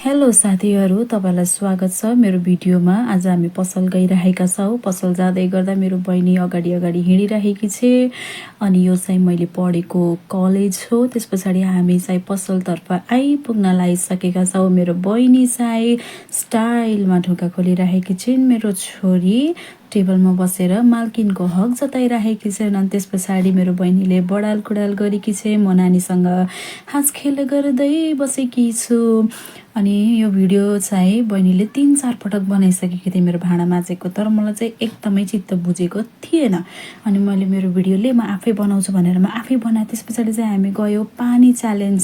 Hello साथीहरू, तपाईलाई स्वागत छ मेरो भिडियोमा। आज हामी पसल गइरहेका छौँ। पसल जाँदै गर्दा मेरो बहिनी अगाडि अगाडि हिँडिरहेकी छे। अनि यो चाहिँ मैले पढेको कलेज हो। त्यस पछाडि हामी चाहिँ पसलतर्फ आइपुग्न लागिसकेका छौँ। मेरो बहिनी चाहिँ स्टाइलमा ढोका खोलिरहेकी छिन्। मेरो छोरी टेबलमा बसेर मालकिनको हक जताइरहेकी छिन्। अनि त्यस पछाडि मेरो बहिनीले बडाल कुडाल गरेकी छे। म नानीसँग हाँसखेल गर्दै बसेकी छु। अनि यो भिडियो चाहिँ बहिनीले 3-4 पटक बनाइसकेकी थिए मेरो भाँडा माझेको, तर मलाई चाहिँ एकदमै चित्त बुझेको थिएन। अनि मैले मेरो भिडियोले म आफै बनाउँछु भनेर म आफै बनाएँ। त्यस पछाडि चाहिँ हामी गयो पानी च्यालेन्ज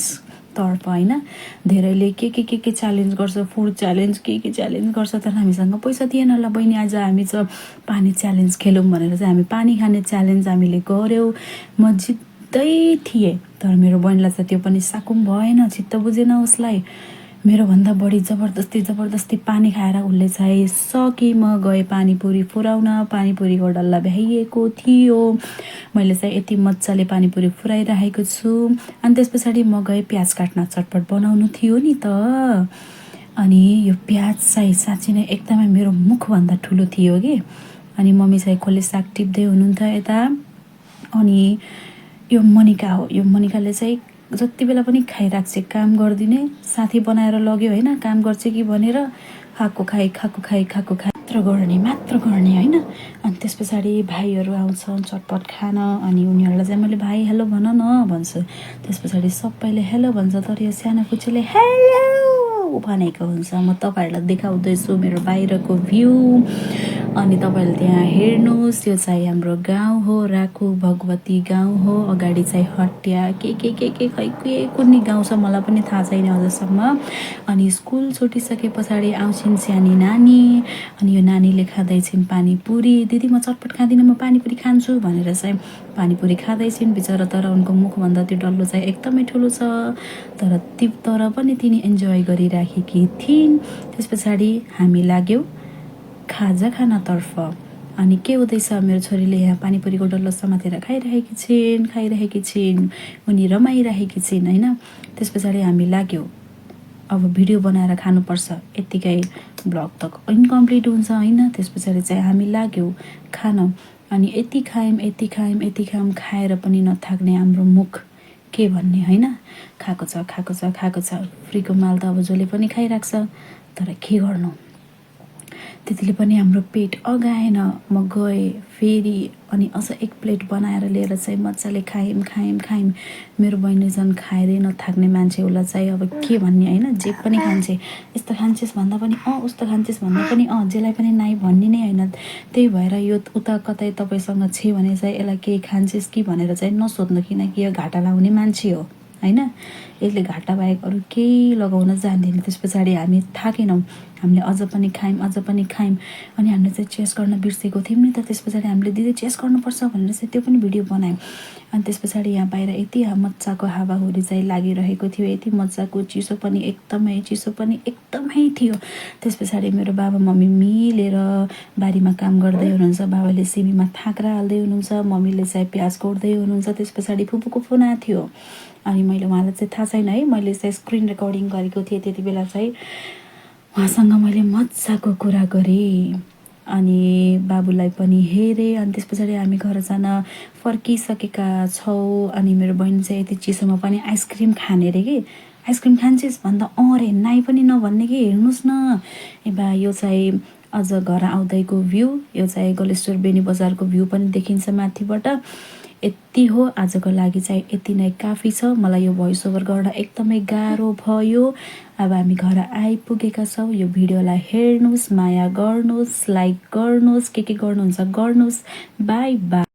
तर्फ होइन। धेरैले के च्यालेन्ज गर्छ, फुड च्यालेन्ज के च्यालेन्ज गर्छ, तर हामीसँग पैसा थिएन। ल बहिनी आज हामी चाहिँ पानी च्यालेन्ज खेलौँ भनेर चाहिँ हामी पानी खाने च्यालेन्ज हामीले गऱ्यौँ। म जित्दै थिएँ, तर मेरो बहिनीलाई चाहिँ त्यो पनि साकुम भएन, चित्त बुझेन उसलाई। मेरोभन्दा बढी जबरजस्ती पानी खाएर उसले चाहिँ सकि। म गएँ पानीपुरी फुराउन। पानीपुरीको डल्ला भ्याइएको थियो। मैले चाहिँ यति मजाले पानीपुरी फुराइरहेको छु। अनि त्यस पछाडि म गएँ प्याज काट्न, चटपट बनाउनु थियो नि त। अनि यो प्याज चाहिँ साँच्चै नै एकदमै मेरो मुखभन्दा ठुलो थियो कि। अनि मम्मी चाहिँ खोले साग टिप्दै हुनुहुन्थ्यो यता। अनि यो मनिका हो। यो मनिकाले चाहिँ जति बेला पनि खाइराख्छ, काम गरिदिने साथी बनाएर लग्यो होइन। काम गर्छ कि भनेर खाएको खाइ मात्र गर्ने होइन। अनि त्यस पछाडि भाइहरू आउँछन् चटपट खान। अनि उनीहरूलाई चाहिँ मैले भाइ हेलो भन न भन्छु। त्यस पछाडि सबैले हेलो भन्छ, तर यो सानो कुचोले हेलो भनेको हुन्छ। म तपाईँहरूलाई देखाउँदैछु मेरो बाहिरको भ्यू। अनि तपाईँहरूले त्यहाँ हेर्नुहोस्, यो चाहिँ हाम्रो गाउँ हो, राखु भगवती गाउँ हो। अगाडि चाहिँ हटिया खै के कुनै गाउँ छ मलाई पनि थाहा छैन अझसम्म। अनि स्कुल छुटिसके पछाडि आउँछिन् सानी नानी। अनि यो नानीले खाँदैछिन् पानीपुरी। दिदी म चटपट खाँदिनँ, म पानीपुरी खान्छु भनेर चाहिँ पानीपुरी खाँदैछिन् बिचरा। तर उनको मुखभन्दा त्यो डल्लो चाहिँ एकदमै ठुलो छ, तर पनि तिनी इन्जोय गरिराखेकी थिइन्। त्यस पछाडि हामी लाग्यौँ खाजा खानातर्फ। अनि के हुँदैछ, मेरो छोरीले यहाँ पानीपुरीको डल्लो समातेर खाइरहेकी छिन्। उनी रमाइरहेकी छिन् होइन। त्यस पछाडि हामी लाग्यौँ अब भिडियो बनाएर खानुपर्छ, यत्तिकै ब्लग त इन्कम्प्लिट हुन्छ होइन। त्यस पछाडि चाहिँ हामी लाग्यौँ खान। अनि यति खायौँ खाएर पनि नथाक्ने हाम्रो मुख के भन्ने होइन। खाएको छ। फ्रीको माल त अब जसले पनि खाइराख्छ, तर के गर्नु, त्यतिले पनि हाम्रो पेट अगाएन। म गएँ फेरि अनि अझ 1 प्लेट बनाएर लिएर चाहिँ मजाले खायौँ। मेरो बहिनी झन् खाएरै नथाक्ने मान्छे। उसलाई चाहिँ अब के भन्ने होइन, जे पनि खान्छे। यस्तो खान्छेस् भन्दा पनि उस्तो खान्छेस् भन्दा पनि जेलाई पनि नाइ भन्ने नै होइन। त्यही भएर यो उता कतै तपाईँसँग छे भने चाहिँ यसलाई केही खान्छेस् कि भनेर चाहिँ नसोध्नु, किनकि यो घाटा लाउने मान्छे हो होइन। यसले घाटा बाहेक अरू केही लगाउन जान्दैन। त्यस पछाडि हामी थाकेनौँ, हामीले अझ पनि खायौँ। अनि हामीले चाहिँ चेस गर्न बिर्सेको थियौँ नि त। त्यस पछाडि हामीले दिदी चेस गर्नुपर्छ भनेर चाहिँ त्यो पनि भिडियो बनायौँ। अनि त्यस पछाडि यहाँ बाहिर यति मजाको हावाहुरी चाहिँ लागिरहेको थियो, यति मजाको चिसो पनि एकदमै थियो। त्यस पछाडि मेरो बाबा मम्मी मिलेर बारीमा काम गर्दै हुनुहुन्छ। बाबाले सिमीमा थाक्रा हाल्दै हुनुहुन्छ, मम्मीले चाहिँ प्याज कोड्दै हुनुहुन्छ। त्यस पछाडि फुपूको फोन आएको थियो। अनि मैले उहाँलाई चाहिँ थाहा छैन है, मैले चाहिँ स्क्रिन रेकर्डिङ गरेको थिएँ। त्यति बेला चाहिँ उहाँसँग मैले मजाको कुरा गरेँ। अनि बाबुलाई पनि हेरेँ। अनि त्यस पछाडि हामी घर जान फर्किसकेका छौँ। अनि मेरो बहिनी चाहिँ यति चिसोमा पनि आइसक्रिम खाने अरे कि। आइसक्रिम खान्छेस् भन्दा अरे नाइ पनि नभन्ने कि। हेर्नुहोस् न बा, यो चाहिँ अझ घर आउँदैको भ्यू। यो चाहिँ गलेश्वर बेनी बजारको भ्यू पनि देखिन्छ माथिबाट। यति हो आजको लागि चाहिँ, यति नै काफी छ। मलाई यो भोइस ओभर गर्न एकदमै गाह्रो भयो। अब हामी घर आइपुगेका छौँ। यो भिडियोलाई हेर्नुहोस्, माया गर्नुहोस्, लाइक गर्नुहोस्, के गर्नुहुन्छ गर्नुहोस्। By by.